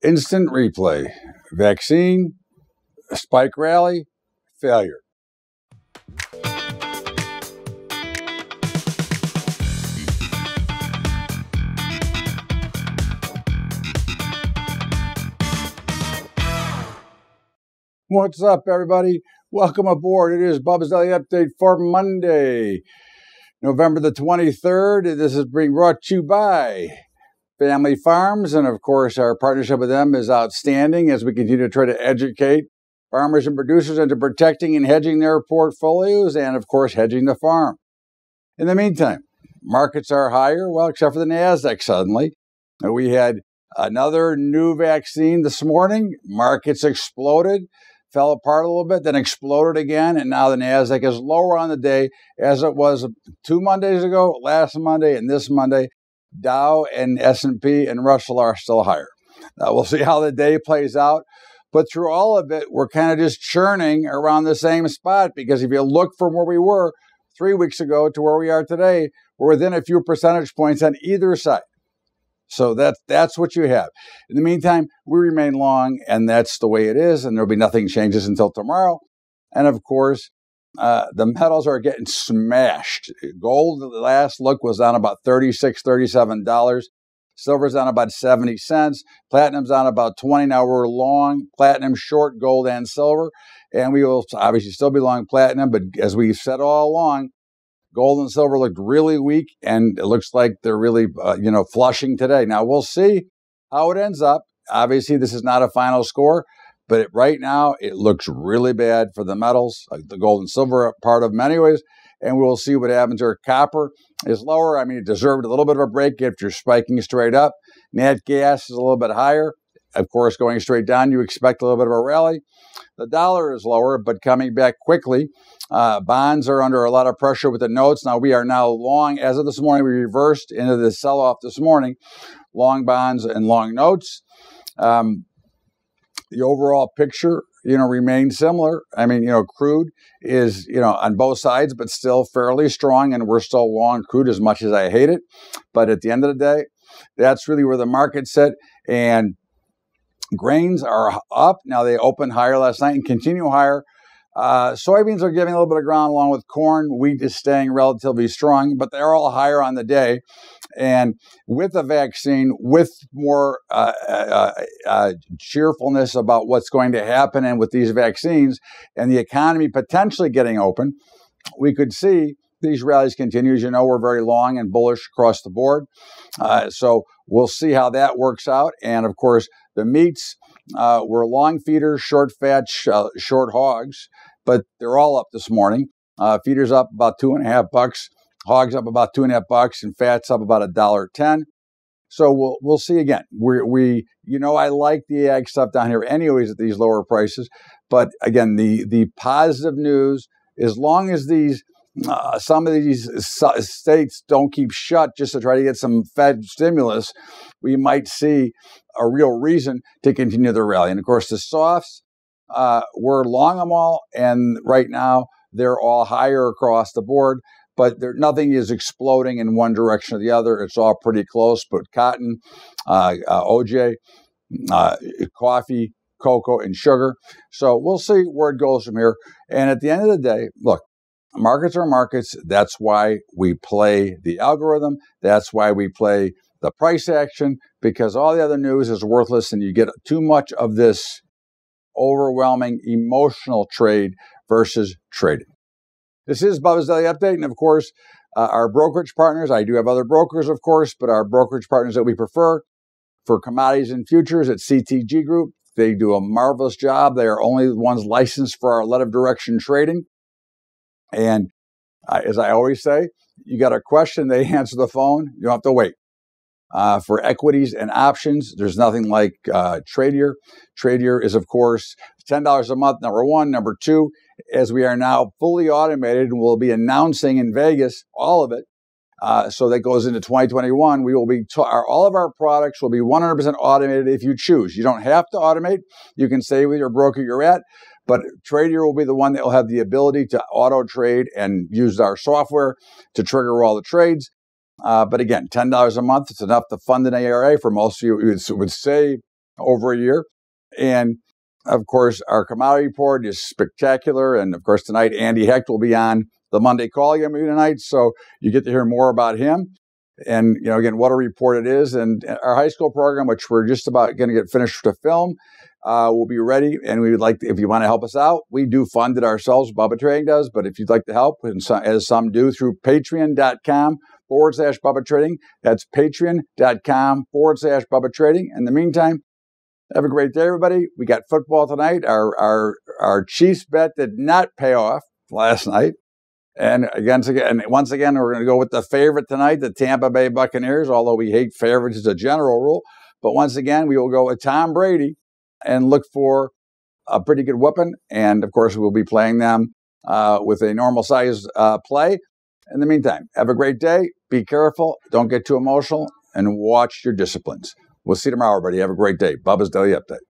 Instant replay. Vaccine, spike rally, failure. What's up, everybody? Welcome aboard. It is Bubba's Daily Update for Monday, November the 23rd. This is being brought to you by Family Farms. And of course, our partnership with them is outstanding as we continue to try to educate farmers and producers into protecting and hedging their portfolios and, of course, hedging the farm. In the meantime, markets are higher, well, except for the NASDAQ suddenly. We had another new vaccine this morning. Markets exploded. Fell apart a little bit, then exploded again, and now the NASDAQ is lower on the day as it was 2 Mondays ago, last Monday and this Monday. Dow and S&P and Russell are still higher. We'll see how the day plays out, but through all of it, we're kind of just churning around the same spot, because if you look from where we were 3 weeks ago to where we are today, we're within a few percentage points on either side. So that's what you have. In the meantime, we remain long, and that's the way it is, and there'll be nothing changes until tomorrow. And of course, the metals are getting smashed. Gold, the last look, was down about $36, $37. Silver's down about 70 cents. Platinum's down about 20. Now we're long platinum, short gold and silver, and we will obviously still be long platinum, but as we've said all along, gold and silver looked really weak, and it looks like they're really, flushing today. Now, we'll see how it ends up. Obviously, this is not a final score, but right now, it looks really bad for the metals, like the gold and silver are part of them anyways, and we'll see what happens there. Copper is lower. I mean, it deserved a little bit of a break after spiking straight up. Nat gas is a little bit higher. Of course, going straight down, you expect a little bit of a rally. The dollar is lower, but coming back quickly. Bonds are under a lot of pressure with the notes. Now, we are now long. As of this morning, we reversed into the sell-off this morning. Long bonds and long notes. The overall picture, remains similar. I mean, crude is, on both sides, but still fairly strong, and we're still long crude as much as I hate it. But at the end of the day, that's really where the market's at. And grains are up. Now, they opened higher last night and continue higher. Soybeans are giving a little bit of ground along with corn. Wheat is staying relatively strong, but they're all higher on the day. And with the vaccine, with more cheerfulness about what's going to happen and with these vaccines and the economy potentially getting open, we could see these rallies continue. As you know, we're very long and bullish across the board. So we'll see how that works out. And of course, the meats, we're long feeders, short fat, short hogs, but they're all up this morning. Feeders up about $2.50, hogs up about $2.50, and fat's up about $1.10. So we'll see again. I like the ag stuff down here anyways at these lower prices. But again, the positive news, as long as some of these states don't keep shut just to try to get some Fed stimulus, we might see a real reason to continue the rally. And of course, the softs, we're long them all, and right now they're all higher across the board, but nothing is exploding in one direction or the other. It's all pretty close, but cotton, OJ, coffee, cocoa, and sugar. So we'll see where it goes from here. And at the end of the day, look, markets are markets. That's why we play the algorithm. That's why we play the price action, because all the other news is worthless and you get too much of this overwhelming emotional trade versus trading. This is Bubba's Daily Update. And of course, our brokerage partners, I do have other brokers, of course, but our brokerage partners that we prefer for commodities and futures at CTG Group, they do a marvelous job. They are only the ones licensed for our letter of direction trading. And as I always say, you got a question, they answer the phone. You don't have to wait. For equities and options, there's nothing like Tradier. Tradier is, of course, $10 a month, number one. Number two, as we are now fully automated and we'll be announcing in Vegas all of it. So that goes into 2021. We will be all of our products will be 100% automated if you choose. You don't have to automate. You can stay with your broker you're at. But Tradier will be the one that will have the ability to auto trade and use our software to trigger all the trades. But again, $10 a month, it's enough to fund an ARA. For most of you, it would save over a year. And of course, our commodity report is spectacular. And of course, tonight, Andy Hecht will be on the Monday call again tonight. So you get to hear more about him. And, again, what a report it is. And our high school program, which we're just about going to get finished to film, will be ready. And we would like to, if you want to help us out, we do fund it ourselves. Bubba Trading does. But if you'd like to help, as some do, through patreon.com/Bubba Trading. That's patreon.com/Bubba Trading. In the meantime, have a great day, everybody. We got football tonight. Our Chiefs bet did not pay off last night. And once again, we're going to go with the favorite tonight, the Tampa Bay Buccaneers, although we hate favorites as a general rule. But once again, we will go with Tom Brady and look for a pretty good weapon. And, of course, we'll be playing them with a normal size play. In the meantime, have a great day. Be careful. Don't get too emotional. And watch your disciplines. We'll see you tomorrow, everybody. Have a great day. Bubba's Daily Update.